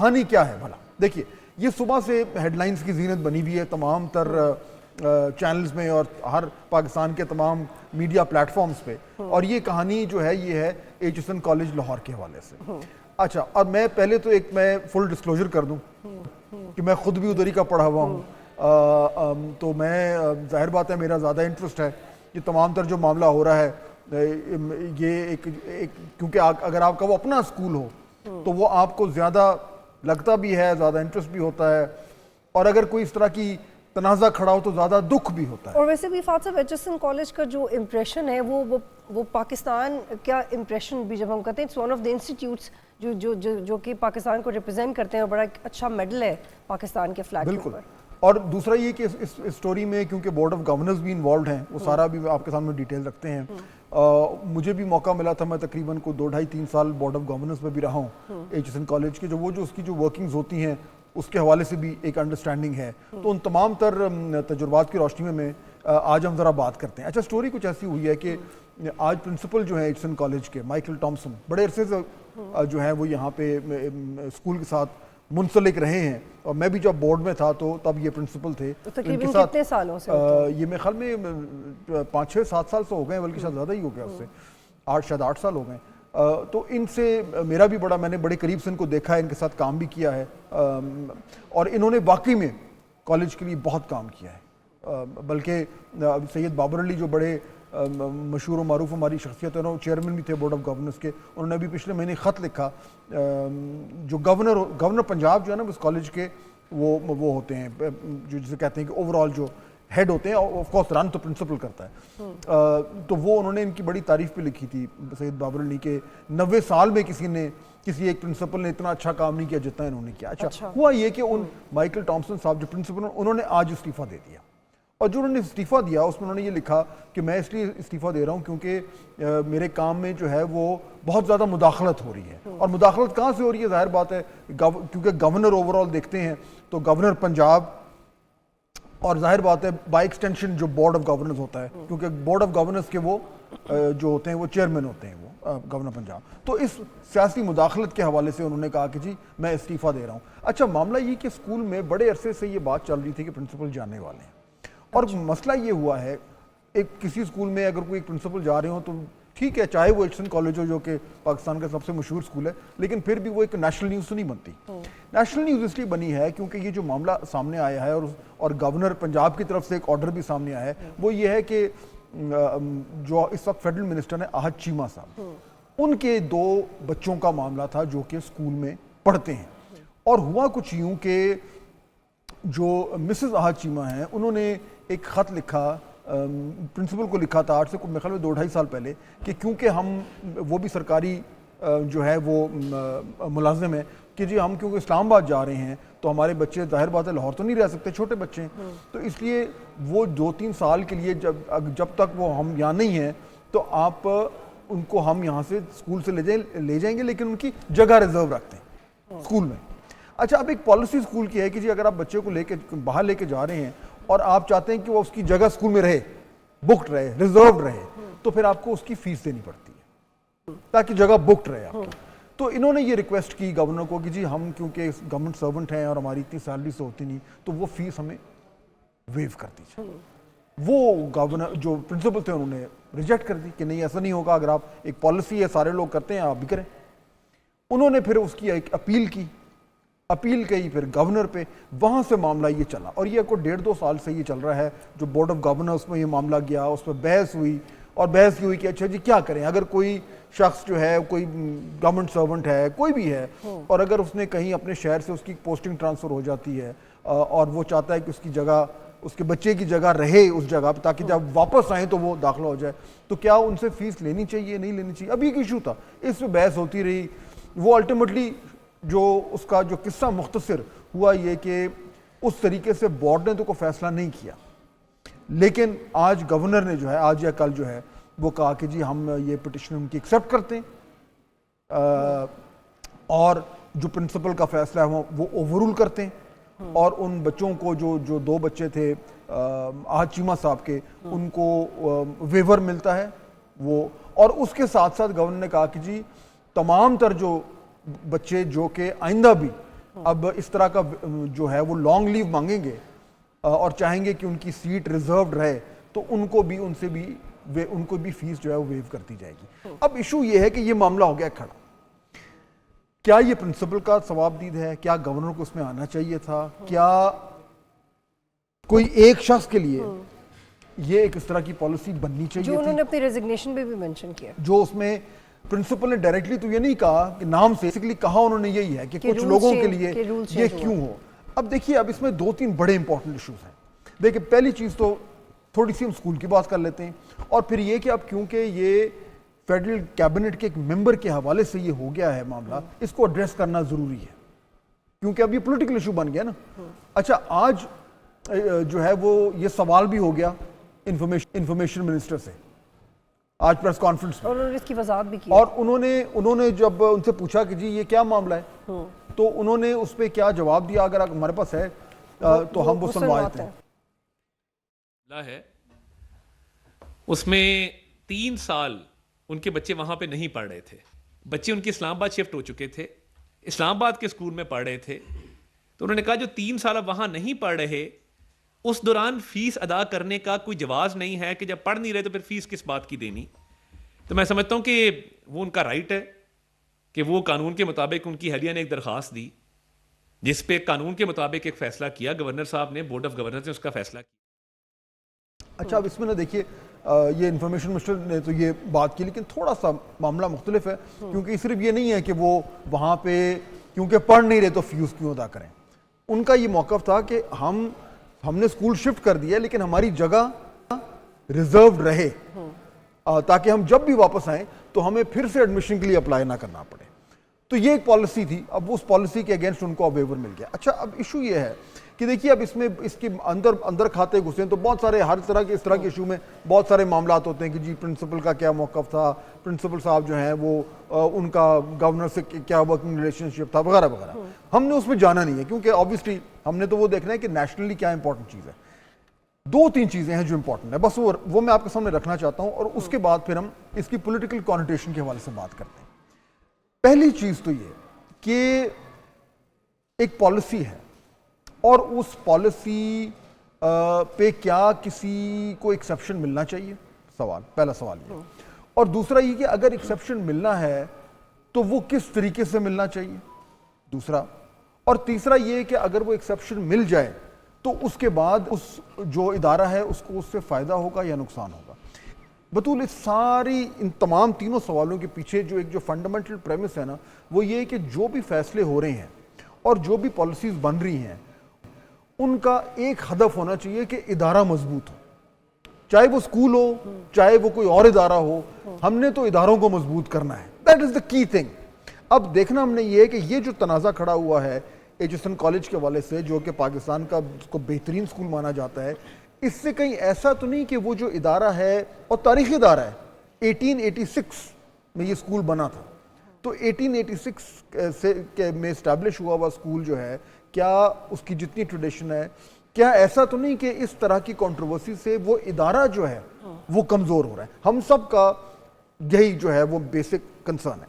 कहानी क्या है भला? देखिए, ये सुबह से हेडलाइंस की जीनत बनी हुई है तमाम तर चैनल्स में और हर पाकिस्तान के तमाम मीडिया प्लेटफॉर्म्स पे, और ये कहानी जो है ये है एचएसएन कॉलेज लाहौर के हवाले से। अच्छा, और मैं पहले तो मैं फुल डिस्क्लोजर कर दूं कि मैं खुद भी उधर ही का पढ़ा हुआ हूँ, तो मैं जाहिर बात है मेरा ज़्यादा इंटरेस्ट है कि तमाम तर जो मामला हो रहा है ये एक क्योंकि अगर आपका वो अपना स्कूल हो तो वो आपको ज़्यादा लगता भी है, ज़्यादा इंटरेस्ट भी होता है, और अगर कोई इस तरह की तनाज़ा खड़ा हो तो ज़्यादा दुख भी होता है। और वैसे भी फात साहब, एचएसएन कॉलेज का जो इम्प्रेशन है वो पाकिस्तान का इम्प्रेशन भी, जब हम कहते हैं it's one of the institutes जो जो जो जो कि पाकिस्तान को रिप्रेजेंट करते हैं, और बड़ा एक अच्छा मेडल है पाकिस्तान के फ्लैग के ऊपर। और दूसरा ये कि इस स्टोरी में क्योंकि बोर्ड ऑफ गवर्नर्स भी इन्वॉल्व हैं, वो सारा भी आपके सामने डिटेल रखते हैं। मुझे भी मौका मिला था, मैं तकरीबन को 2-2.5-3 साल बोर्ड ऑफ गवर्नर्स में भी रहा हूँ एचएसएन कॉलेज के, जो उसकी जो वर्किंग्स होती हैं उसके हवाले से भी एक अंडरस्टैंडिंग है। तो उन तमाम तर तजुर्बात की रोशनी में आज हम ज़रा बात करते हैं। अच्छा, स्टोरी कुछ ऐसी हुई है कि आज प्रिंसिपल जो है एचएसएन कॉलेज के, माइकल टॉमसन, बड़े अरसे से जो है वो यहाँ पे स्कूल के साथ मुंसलिक रहे हैं, और मैं भी जब बोर्ड में था तो तब ये प्रिंसिपल थे। तो तकरीबन कितने सालों से? ये मेरे ख्याल में 5-6-7 साल से हो गए, बल्कि शायद ज़्यादा ही हो गया उससे, 8 साल हो गए। तो इनसे मेरा भी बड़े करीब से इनको देखा है, इनके साथ काम भी किया है, और इन्होंने वाकई में कॉलेज के लिए बहुत काम किया है। बल्कि सैयद बाबर अली जो बड़े मशहूर और मारूफ हमारी शख्सियत है, चेयरमैन भी थे बोर्ड ऑफ गवर्नर्स के, उन्होंने अभी पिछले महीने ख़त लिखा, जो गवर्नर पंजाब जो है ना उस कॉलेज के, वो होते हैं जो जिसे कहते हैं कि ओवरऑल जो हेड होते हैं, ऑफ कोर्स रन तो प्रिंसिपल करता है। तो वो उन्होंने इनकी बड़ी तारीफ पे लिखी थी सैयद बाबर अली के, 90 साल में किसी एक प्रिंसिपल ने इतना अच्छा काम नहीं किया जितना इन्होंने किया। अच्छा, हुआ ये कि उन माइकल टॉमसन साहब जो प्रिंसिपल, उन्होंने आज इस्तीफ़ा दे दिया, और जो उन्होंने इस्तीफ़ा दिया उसमें उन्होंने ये लिखा कि मैं इसलिए इस्तीफ़ा दे रहा हूँ क्योंकि मेरे काम में जो है वो बहुत ज़्यादा मुदाखलत हो रही है। और मुदाखलत कहाँ से हो रही है? ज़ाहिर बात है क्योंकि गवर्नर ओवरऑल देखते हैं तो गवर्नर पंजाब, और जाहिर बात है बाय एक्सटेंशन जो बोर्ड ऑफ गवर्नर्स होता है, क्योंकि बोर्ड ऑफ गवर्नर्स के वो जो होते हैं वो चेयरमैन होते हैं, वो गवर्नर पंजाब। तो इस सियासी मुदाखलत के हवाले से उन्होंने कहा कि जी मैं इस्तीफ़ा दे रहा हूँ। अच्छा, मामला ये कि स्कूल में बड़े अरसे से ये बात चल रही थी कि प्रिंसिपल जाने वाले हैं, और मसला ये हुआ है, एक किसी स्कूल में अगर कोई एक प्रिंसिपल जा रहे हो तो ठीक है, चाहे वो एचएसएन कॉलेज हो जो कि पाकिस्तान का सबसे मशहूर स्कूल है, लेकिन फिर भी वो एक नेशनल न्यूज़ तो नहीं बनती। नेशनल न्यूज़ इसलिए बनी है क्योंकि ये जो मामला सामने आया है, और गवर्नर पंजाब की तरफ से एक ऑर्डर भी सामने आया है, वो ये है कि जो इस वक्त फेडरल मिनिस्टर है आहद चीमा साहब, उनके 2 बच्चों का मामला था जो कि स्कूल में पढ़ते हैं। और हुआ कुछ यूँ कि जो मिसेस आहद चीमा हैं, उन्होंने एक ख़त लिखा, प्रिंसिपल को लिखा था आज से मेरे ख्याल में 2-2.5 साल पहले, कि क्योंकि वो भी सरकारी जो है वो मुलाजिम है, कि जी हम क्योंकि इस्लामाबाद जा रहे हैं तो हमारे बच्चे जाहिर बात है लाहौर तो नहीं रह सकते, छोटे बच्चे हैं, तो इसलिए वो 2-3 साल के लिए जब तक वो हम यहाँ नहीं हैं तो आप उनको हम यहाँ से स्कूल से ले जाएंगे, लेकिन उनकी जगह रिजर्व रखते हैं स्कूल में। अच्छा, अब एक पॉलिसी स्कूल की है कि जी अगर आप बच्चे को बाहर लेके जा रहे हैं और आप चाहते हैं कि वो उसकी जगह स्कूल में रहे, बुक्ड रहे, रिजर्व्ड रहे, तो फिर आपको उसकी फीस देनी पड़ती है ताकि जगह बुक्ड रहे आपको। तो इन्होंने ये रिक्वेस्ट की गवर्नर को कि जी हम क्योंकि गवर्नमेंट सर्वेंट हैं और हमारी इतनी सैलरी से होती नहीं, तो वो फीस हमें वेव कर दीजिए। वो गवर्नर जो प्रिंसिपल थे उन्होंने रिजेक्ट कर दी कि नहीं, ऐसा नहीं होगा, अगर आप एक पॉलिसी है, सारे लोग करते हैं, आप भी करें। उन्होंने फिर उसकी एक अपील की, फिर गवर्नर पे, वहाँ से मामला ये चला, और ये को 1.5-2 साल से ये चल रहा है। जो बोर्ड ऑफ गवर्नर्स में ये मामला गया, उस पर बहस हुई, और बहस ये हुई कि अच्छा जी क्या करें, अगर कोई शख्स जो है, कोई गवर्नमेंट सर्वेंट है, कोई भी है, और अगर उसने कहीं अपने शहर से उसकी पोस्टिंग ट्रांसफ़र हो जाती है और वो चाहता है कि उसकी जगह, उसके बच्चे की जगह रहे उस जगह पर, ताकि जब वापस आए तो वो दाखिला हो जाए, तो क्या उनसे फ़ीस लेनी चाहिए, नहीं लेनी चाहिए? अब एक इशू था, इस पर बहस होती रही। वो अल्टीमेटली जो उसका जो किस्सा मुख्तसर हुआ ये कि उस तरीके से बोर्ड ने तो कोई फैसला नहीं किया, लेकिन आज गवर्नर ने जो है, आज या कल जो है, वो कहा कि जी हम ये पिटिशन उनकी एक्सेप्ट करते हैं और जो प्रिंसिपल का फैसला है वो ओवररूल करते हैं, और उन बच्चों को जो 2 बच्चे थे आहद चीमा साहब के, उनको वेवर मिलता है वो। और उसके साथ साथ गवर्नर ने कहा कि जी तमाम तर जो बच्चे जो कि आइंदा भी अब इस तरह का जो है वो लॉन्ग लीव मांगेंगे और चाहेंगे कि उनकी सीट रिजर्व्ड रहे, तो उनको भी फीस जो है वो वेव करती जाएगी। अब इशू ये है कि ये मामला हो गया खड़ा, क्या ये प्रिंसिपल का सवाबदीद है, क्या गवर्नर को उसमें आना चाहिए था, क्या कोई एक शख्स के लिए ये एक इस तरह की पॉलिसी बननी चाहिए जो थी? उन्होंने अपनी रेजिग्नेशन में भी मेंशन किया, जो उसमें प्रिंसिपल ने डायरेक्टली तो ये नहीं कहा कि नाम से, बेसिकली कहा उन्होंने यही है कि कुछ लोगों के लिए ये क्यों हो। अब देखिए, अब इसमें 2-3 बड़े इंपॉर्टेंट इश्यूज हैं। देखिए, पहली चीज तो थोड़ी सी हम स्कूल की बात कर लेते हैं, और फिर ये कि अब क्योंकि ये फेडरल कैबिनेट के एक मेंबर के हवाले से ये हो गया है मामला, इसको एड्रेस करना जरूरी है, क्योंकि अब ये पॉलिटिकल इशू बन गया ना। अच्छा, आज जो है वो ये सवाल भी हो गया इंफॉर्मेशन मिनिस्टर से आज प्रेस कॉन्फ्रेंस में, और उन्होंने इसकी वजाहत भी की, और उन्होंने जब उनसे पूछा कि जी ये क्या मामला है, तो उन्होंने उस पर क्या जवाब दिया, अगर हमारे पास है तो हम वो सुनवाते हैं। है उसमें 3 साल उनके बच्चे वहां पे नहीं पढ़ रहे थे, बच्चे उनके इस्लामाबाद शिफ्ट हो चुके थे, इस्लामाबाद के स्कूल में पढ़ रहे थे। तो उन्होंने कहा जो 3 साल अब वहां नहीं पढ़ रहे, उस दौरान फीस अदा करने का कोई जवाज नहीं है कि जब पढ़ नहीं रहे तो फिर फीस किस बात की देनी। तो मैं समझता हूं कि वो उनका राइट है कि वो कानून के मुताबिक, उनकी अहलिया ने एक दरखास्त दी जिस पे कानून के मुताबिक एक फैसला किया, गवर्नर साहब ने, बोर्ड ऑफ गवर्नर्स ने उसका फैसला किया। अच्छा, अब इसमें ना देखिए, ये इंफॉर्मेशन मिनिस्टर ने तो ये बात की, लेकिन थोड़ा सा मामला मुख्तलिफ है, क्योंकि सिर्फ ये नहीं है कि वो वहाँ पे क्योंकि पढ़ नहीं रहे तो फीस क्यों अदा करें। उनका ये मौक़िफ़ था कि हमने स्कूल शिफ्ट कर दिया, लेकिन हमारी जगह रिजर्व्ड रहे, ताकि हम जब भी वापस आएँ तो हमें फिर से एडमिशन के लिए अप्लाई ना करना पड़े। तो ये एक पॉलिसी थी, अब उस पॉलिसी के अगेंस्ट उनको अब वेवर मिल गया। अच्छा, अब इशू ये है कि देखिए, अब इसमें इसके अंदर खाते घुसे तो बहुत सारे, हर तरह के इस तरह के इशू में बहुत सारे मामला होते हैं कि जी प्रिंसिपल का क्या मौक़िफ़ था, प्रिंसिपल साहब जो हैं वो उनका गवर्नर से क्या वर्किंग रिलेशनशिप था, वगैरह वगैरह। हमने उसमें जाना नहीं है, क्योंकि ऑब्वियसली हमने तो वो देखना है कि नेशनली क्या इंपॉर्टेंट चीज़ है। 2-3 चीज़ें हैं जो इंपॉर्टेंट है, बस वो मैं आपके सामने रखना चाहता हूँ, और उसके बाद फिर हम इसकी पॉलिटिकल कॉनोटेशन के हवाले से बात करते हैं। पहली चीज़ तो ये कि एक पॉलिसी है, और उस पॉलिसी पे क्या किसी को एक्सेप्शन मिलना चाहिए, पहला सवाल ये। और दूसरा ये कि अगर एक्सेप्शन मिलना है तो वो किस तरीके से मिलना चाहिए, दूसरा। और तीसरा ये कि अगर वो एक्सेप्शन मिल जाए तो उसके बाद उस जो इदारा है उसको उससे फ़ायदा होगा या नुकसान होगा। बतूल इन तमाम तीनों सवालों के पीछे जो फंडामेंटल प्रेमिस है ना, वो ये है कि जो भी फैसले हो रहे हैं और जो भी पॉलिसीज़ बन रही हैं, उनका एक हदफ होना चाहिए कि इदारा मजबूत हो, चाहे वो स्कूल हो, चाहे वो कोई और इदारा हो। हमने तो इदारों को मजबूत करना है, that is the key thing. अब देखना हमने ये है कि ये जो तनाज़ा खड़ा हुआ है एचएसएन कॉलेज के हवाले से, जो कि पाकिस्तान का उसको बेहतरीन स्कूल माना जाता है, इससे कहीं ऐसा तो नहीं कि वो जो इदारा है, और तारीखी इदारा है, 1886 में ये स्कूल बना था, तो 1886 में इस्टेब्लिश हुआ हुआ स्कूल जो है, क्या उसकी जितनी ट्रेडिशन है, क्या ऐसा तो नहीं कि इस तरह की कंट्रोवर्सी से वो इदारा जो है वो कमज़ोर हो रहा है? हम सब का यही जो है वो बेसिक कंसर्न है।